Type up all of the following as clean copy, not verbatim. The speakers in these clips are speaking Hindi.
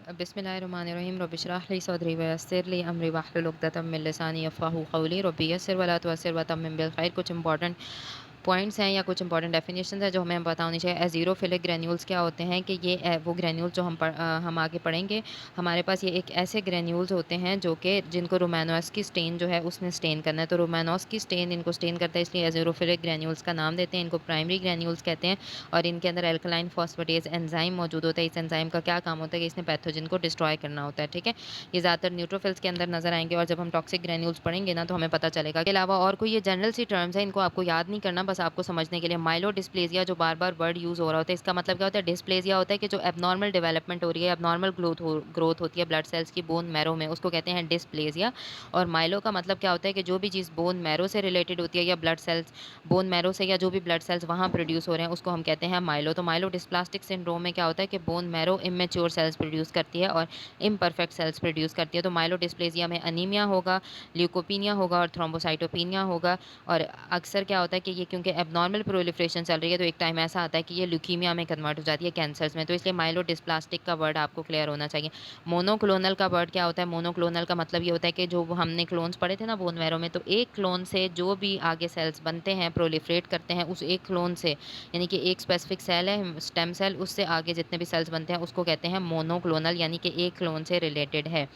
बिस्मिल्लाहिर्रहमानिर्रहीम रब्बि इश्रह ली सदरी व यस्सिर ली अमरी वहलुल उक़दतम मिन लिसानी यफ़क़हू क़ौली रब्बी यस्सिर वला तुअस्सिर व तम्मिम बिल खैर। कुछ इंपॉर्टेंट पॉइंट्स हैं या कुछ इंपॉर्टेंट डेफिनेशंस हैं जो हमें पता होनी चाहिए। एज़ीरोफिलिक ग्रैन्यूल्स क्या होते हैं कि ये वो ग्रैन्यूल्स जो हम आगे पढ़ेंगे। हमारे पास ये एक ऐसे ग्रैन्यूल्स होते हैं जो कि जिनको रोमानोस्की स्टेन जो है उसने स्टेन करना है। तो रोमानोस्की स्टेन इनको स्टेन करता है, इसलिए एज़ीरोफिलिक ग्रैन्यूल्स का नाम देते हैं। इनको प्राइमरी ग्रैन्यूल्स कहते हैं और इनके अंदर एल्कलाइन फॉस्फेटेज एंजाइम मौजूद होता है। इस एंजाइम का क्या काम होता है कि इसने पैथोजन को डिस्ट्रॉय करना होता है। ठीक है, ये ज़्यादातर न्यूट्रोफिल्स के अंदर नजर आएंगे और जब हम टॉक्सिक ग्रैन्यूल्स पढ़ेंगे ना तो हमें पता चलेगा। इसके अलावा और कोई ये जनरल सी टर्म्स है, इनको आपको याद नहीं करना, बस आपको समझने के लिए। माइलोडिस्प्लेसिया जो बार बार वर्ड यूज हो रहा होता है, इसका मतलब क्या होता है? डिस्प्लेसिया होता है कि जो एबनॉर्मल डेवलपमेंट हो रही है, एबनॉर्मल ग्रोथ होती है ब्लड सेल्स की बोन मैरो में, उसको कहते हैं डिस्प्लेसिया। और माइलो का मतलब क्या होता है कि जो भी चीज़ बोन मैरो से रिलेटेड होती है या ब्लड सेल्स बोन मैरो से या जो भी ब्लड सेल्स वहाँ प्रोड्यूस हो रहे हैं उसको हम कहते हैं माइलो। तो माइलो डिस्प्लास्टिक सिंड्रोम में क्या होता है कि bone marrow immature sales produce करती है और इम्परफेक्ट सेल्स प्रोड्यूस करती है। तो माइलो डिस्प्लेसिया में अनीमिया होगा, ल्यूकोपीनिया होगा और थ्रोम्बोसाइटोपिनिया होगा। और अक्सर क्या होता है कि ये क्योंकि एबनॉर्मल प्रोलिफरेशन चल रही है तो एक टाइम ऐसा आता है कि ये ल्यूकीमिया में कन्वर्ट हो जाती है, कैंसर्स में। तो इसलिए माइलो डिस्प्लास्टिक का वर्ड आपको क्लियर होना चाहिए। मोनोक्लोनल का वर्ड क्या होता है? मोनोक्लोनल का मतलब ये होता है कि जो हमने क्लोन्स पढ़े थे ना बोन मैरो में, तो एक क्लोन से जो भी आगे सेल्स बनते हैं, प्रोलिफरेट करते हैं, उस एक क्लोन से, यानी कि एक स्पेसिफिक सेल है स्टेम सेल, उससे आगे जितने भी सेल्स बनते हैं उसको कहते हैं मोनोक्लोनल, यानी कि एक क्लोन से रिलेटेड है।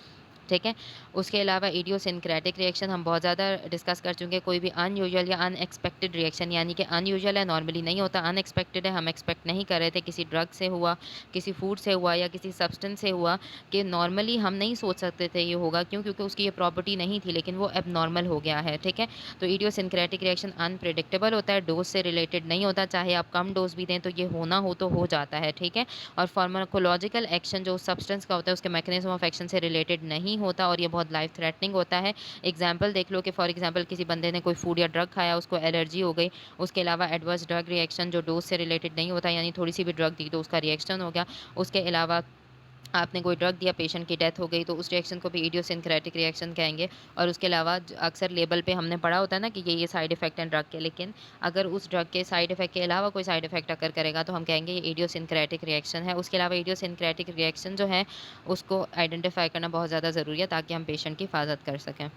ठीक है, उसके अलावा इडियोसिंक्रेटिक रिएक्शन हम बहुत ज़्यादा डिस्कस कर चुके हैं। कोई भी अनयूजुअल या अनएक्सपेक्टेड रिएक्शन, यानी कि अनयूजुअल है, नॉर्मली नहीं होता, अनएक्सपेक्टेड है, हम एक्सपेक्ट नहीं कर रहे थे, किसी ड्रग से हुआ, किसी फूड से हुआ या किसी सब्सटेंस से हुआ, कि नॉर्मली हम नहीं सोच सकते थे ये होगा। क्यों? क्योंकि उसकी ये प्रॉपर्टी नहीं थी, लेकिन वो एबनॉर्मल हो गया है। ठीक है, तो इडियोसिंक्रेटिक रिएक्शन अनप्रिडिक्टेबल होता है, डोज से रिलेटेड नहीं होता, चाहे आप कम डोज भी दें तो ये होना हो तो हो जाता है। ठीक है, और फार्माकोलॉजिकल एक्शन जो सब्सटेंस का होता है उसके मैकेनिज्म ऑफ एक्शन से रिलेटेड नहीं होता और ये बहुत लाइफ थ्रेटनिंग होता है। एग्जाम्पल देख लो कि फॉर एग्जाम्पल किसी बंदे ने कोई फूड या ड्रग खाया, उसको एलर्जी हो गई। उसके अलावा एडवर्स ड्रग रिएक्शन जो डोज से रिलेटेड नहीं होता, यानी थोड़ी सी भी ड्रग दी तो उसका रिएक्शन हो गया। उसके अलावा आपने कोई ड्रग दिया, पेशेंट की डेथ हो गई, तो उस रिएक्शन को भी इडियोसिंक्रेटिक रिएक्शन कहेंगे। और उसके अलावा अक्सर लेबल पे हमने पढ़ा होता है ना कि ये साइड इफेक्ट हैं ड्रग के, लेकिन अगर उस ड्रग के साइड इफेक्ट के अलावा कोई साइड इफेक्ट अकर करेगा तो हम कहेंगे ये इडियोसिंक्रेटिक रिएक्शन है। उसके अलावा इडियोसिंक्रेटिक रिएक्शन जो है उसको आइडेंटिफाई करना बहुत ज़्यादा ज़रूरी है ताकि हम पेशेंट की हिफाजत कर सकें।